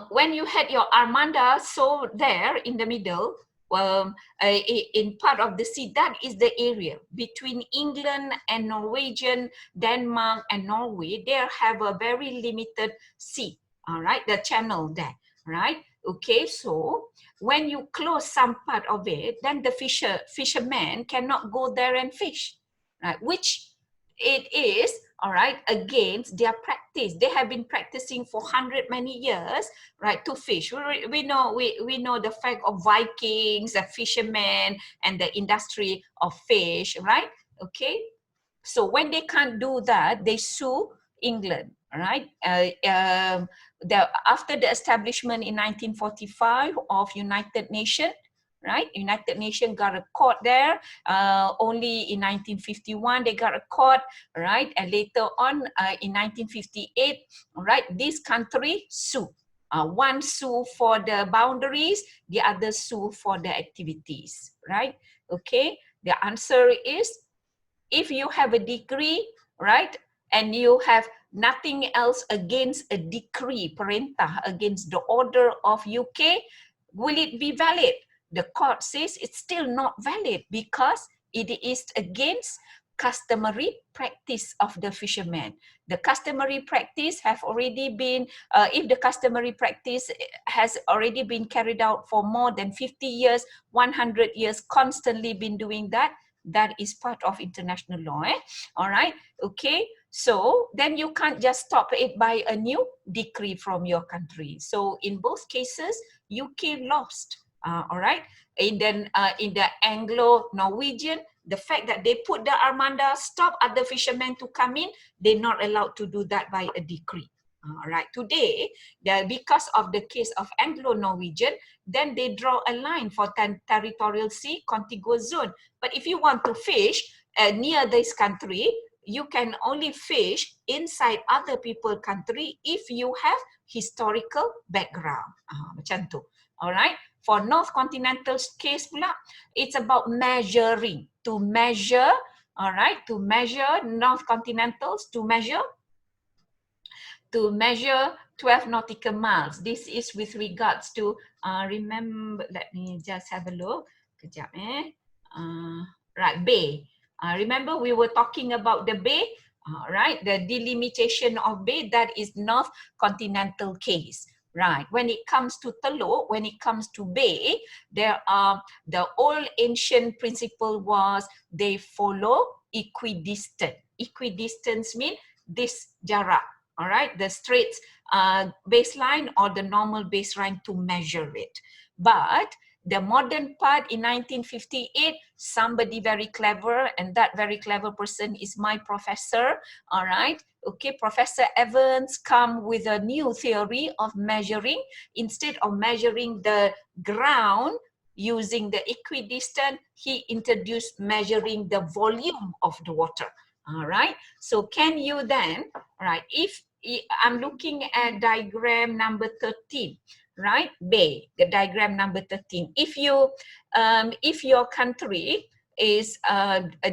when you had your Armada, so there in the middle, in part of the sea, that is the area between England and Norwegian, Denmark and Norway. They have a very limited sea, all right, the channel there, right? Okay, so when you close some part of it, then the fishermen cannot go there and fish, right? Which it is, all right, against their practice. They have been practicing for many years, right, to fish. We know the fact of Vikings, the fishermen, and the industry of fish, right? Okay, so when they can't do that, they sue England, right? After the establishment in 1945 of United Nations, right? United Nations got a court there. Only in 1951 they got a court, right? And later on in 1958, right? This country sue. One sue for the boundaries, the other sue for the activities, right? Okay. The answer is, if you have a decree, right, and you have nothing else against a decree, perintah, against the order of UK, will it be valid? The court says it's still not valid because it is against customary practice of the fishermen. The customary practice have already been, if the customary practice has already been carried out for more than 50 years, 100 years, constantly been doing that, that is part of international law, all right, okay? So then you can't just stop it by a new decree from your country. So in both cases, UK lost, all right? In the Anglo-Norwegian, the fact that they put the Armada, stop other fishermen to come in, they're not allowed to do that by a decree. All right, today, because of the case of Anglo-Norwegian, then they draw a line for territorial sea, contiguous zone. But if you want to fish near this country, you can only fish inside other people's country if you have historical background. Macam tu. All right. For North Continental case pula, it's about measuring. To measure, all right, to measure North Continentals, to measure 12 nautical miles. This is with regards to, remember, let me just have a look. Kejap, right, bay. Remember we were talking about the bay, right? The delimitation of bay, that is North Continental case. Right, when it comes to Teluk, when it comes to bay, there are, the old ancient principle was they follow equidistant. Equidistance means this jarak, all right, the straight baseline or the normal baseline to measure it. But the modern part in 1958, somebody very clever, and that very clever person is my professor, all right? Okay, Professor Evans come with a new theory of measuring. Instead of measuring the ground using the equidistant, he introduced measuring the volume of the water, all right? So can you then, right, if I'm looking at diagram number 13, right? Bay, the diagram number 13. If you, if your country is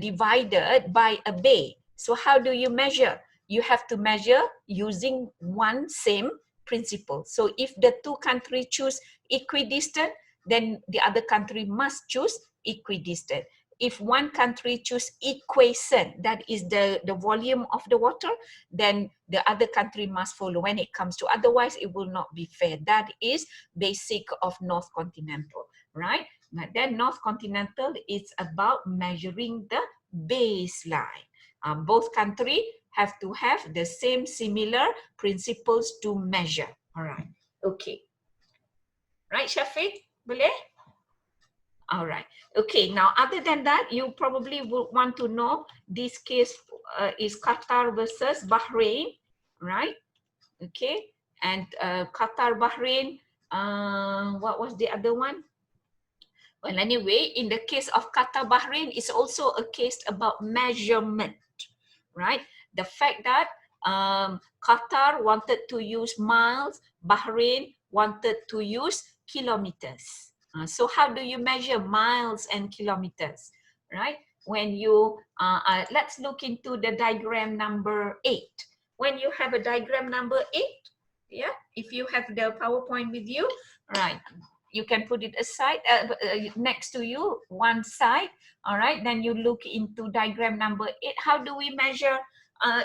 divided by a bay, so how do you measure? You have to measure using one same principle. So if the two countries choose equidistant, then the other country must choose equidistant. If one country choose equation, that is the volume of the water, then the other country must follow when it comes to, otherwise it will not be fair. That is basic of North Continental, right? But then North Continental is about measuring the baseline. Both countries have to have the same similar principles to measure. All right, okay. Right, Shafiq, boleh? All right. Okay. Now, other than that, you probably would want to know this case is Qatar versus Bahrain, right? Okay. And Qatar, Bahrain, what was the other one? Well, anyway, in the case of Qatar, Bahrain, it's also a case about measurement, right? The fact that Qatar wanted to use miles, Bahrain wanted to use kilometers. So how do you measure miles and kilometers, right? When you, let's look into the diagram number 8. When you have a diagram number 8, Yeah, if you have the PowerPoint with you, right, you can put it aside, next to you, one side. All right, then you look into diagram number 8. How do we measure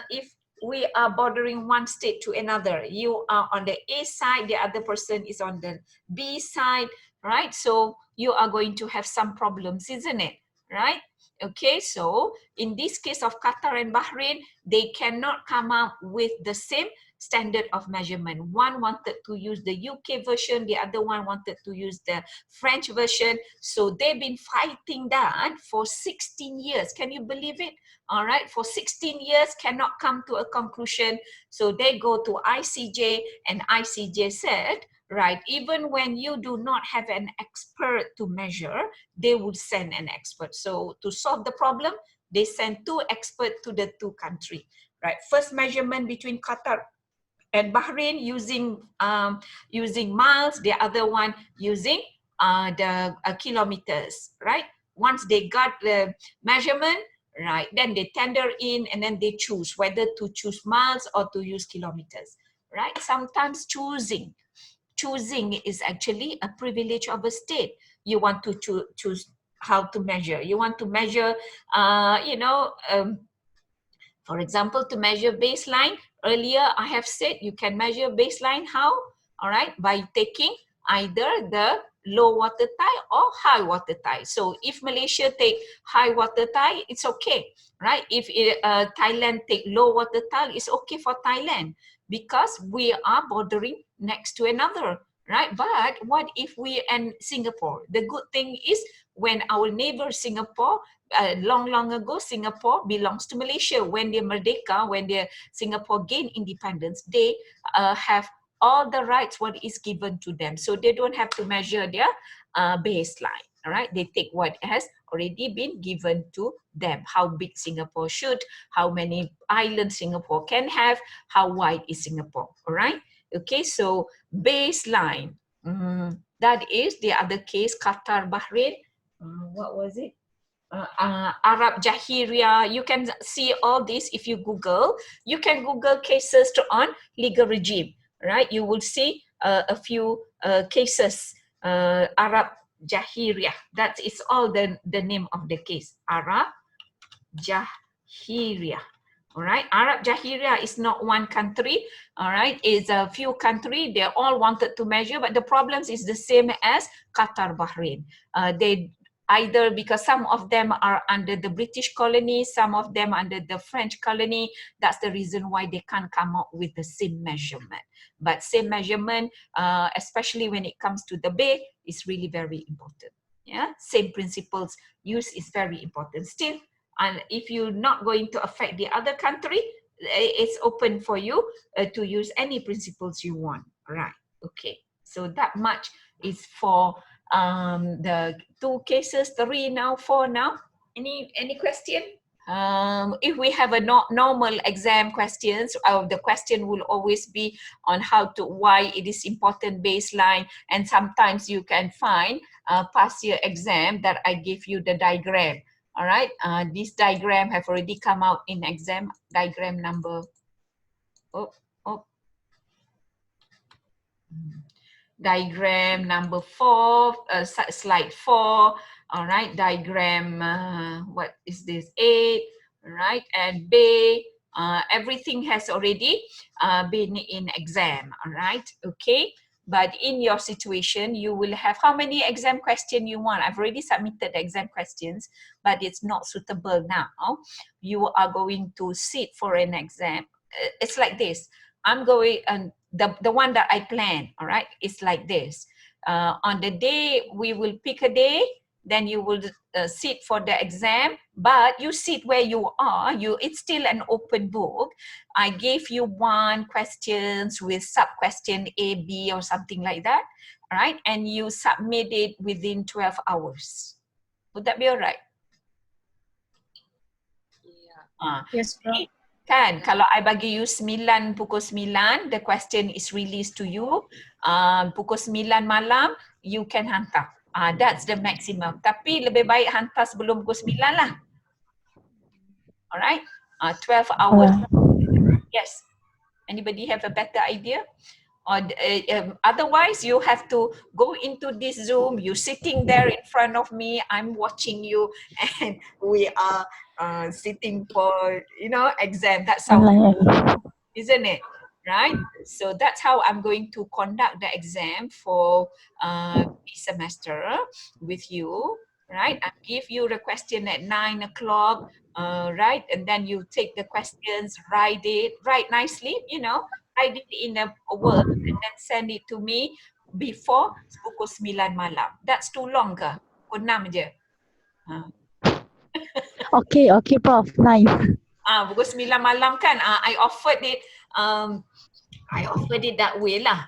if we are bordering one state to another? You are on the A side, the other person is on the B side, right? So you are going to have some problems, isn't it? Right? Okay, so in this case of Qatar and Bahrain, they cannot come up with the same standard of measurement. One wanted to use the UK version, the other one wanted to use the French version. So they've been fighting that for 16 years. Can you believe it? All right, for 16 years cannot come to a conclusion. So they go to ICJ, and ICJ said, right, even when you do not have an expert to measure, they would send an expert. So to solve the problem, they send two experts to the two countries. Right, first measurement between Qatar and Bahrain using miles, the other one using the kilometers, right? Once they got the measurement, right, then they tender in and then they choose whether to choose miles or to use kilometers, right? Sometimes choosing is actually a privilege of a state. You want to choose how to measure. You want to measure, for example, to measure baseline, earlier I have said you can measure baseline how? All right, by taking either the low water tide or high water tide. So if Malaysia take high water tide, it's okay, right? If Thailand take low water tide, it's okay for Thailand because we are bordering next to another, right? But what if we and Singapore? The good thing is when our neighbor Singapore, long ago, Singapore belongs to Malaysia. When they Merdeka, when the Singapore gained independence, they have all the rights what is given to them. So they don't have to measure their baseline. All right, they take what has already been given to them. How big Singapore should, how many islands Singapore can have, how wide is Singapore. All right. Okay, so baseline. That is the other case, Qatar, Bahrain. What was it? Arab Jahiria. You can see all this if you Google. You can Google cases on legal regime, right? You will see a few cases. Arab Jahiria. That is all the name of the case. Arab Jahiria. All right, Arab Jahiria is not one country. All right, it's a few countries. They all wanted to measure, but the problems is the same as Qatar, Bahrain. They either because some of them are under the British colony, some of them under the French colony. That's the reason why they can't come up with the same measurement. But same measurement, especially when it comes to the bay, is really very important. Yeah, same principles use is very important. Still, and if you're not going to affect the other country, it's open for you to use any principles you want. Right. Okay. So that much is for the two cases, 3 now, 4 now. Any question? If we have a normal exam questions, the question will always be on why it is important baseline, and sometimes you can find past year exam that I give you the diagram. All right, this diagram have already come out in exam, diagram number, diagram number 4, slide 4. All right, diagram, what is this, 8, right, and B, everything has already been in exam, all right, okay. But in your situation, you will have how many exam questions you want. I've already submitted exam questions, but it's not suitable now. You are going to sit for an exam. It's like this. I'm going, and the one that I plan, all right, it's like this. On the day, we will pick a day, then you will sit for the exam, but you sit where you are. It's still an open book. I gave you one questions with sub-question A, B, or something like that, all right, and you submit it within 12 hours. Would that be all right? Yeah. Yes, Prof. Kan, kalau I bagi you pukul 9, the question is released to you. Pukul 9 malam, you can hantar. That's the maximum. Tapi lebih baik hantar sebelum pukul 9 lah. Alright? 12 hours. Yes. Anybody have a better idea? Or otherwise, you have to go into this Zoom. You're sitting there in front of me. I'm watching you, and we are sitting for exam. That's how, Online. isn't it? Right? So that's how I'm going to conduct the exam for this semester with you. Right? I give you the question at 9 o'clock. Right? And then you take the questions, write nicely, write it in a word, and then send it to me before pukul 9 malam. That's too long ke? Pukul 6 je. Okay, okay, Prof. Nice. Pukul 9 malam kan, I offered it that way lah.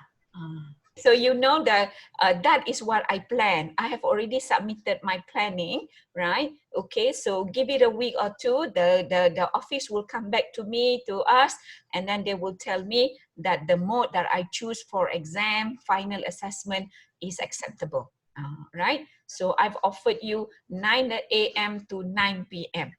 So you know that that is what I plan. I have already submitted my planning, right? Okay, so give it a week or two. The office will come back to me, to us, and then they will tell me that the mode that I choose for exam, final assessment is acceptable. Right? So I've offered you 9 a.m. to 9 p.m.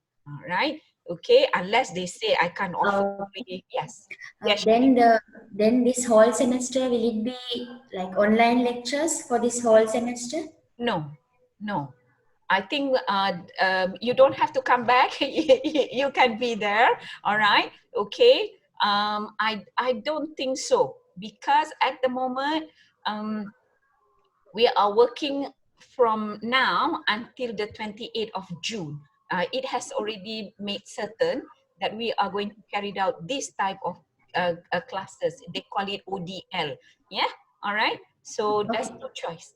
Right? Okay, unless they say I can't offer free. Yes. Yes. Then this whole semester, will it be like online lectures for this whole semester? No, no. I think you don't have to come back. You can be there. All right. Okay. I don't think so, because at the moment we are working from now until the 28th of June. It has already made certain that we are going to carry out this type of classes. They call it ODL. Yeah. All right. So there's no choice.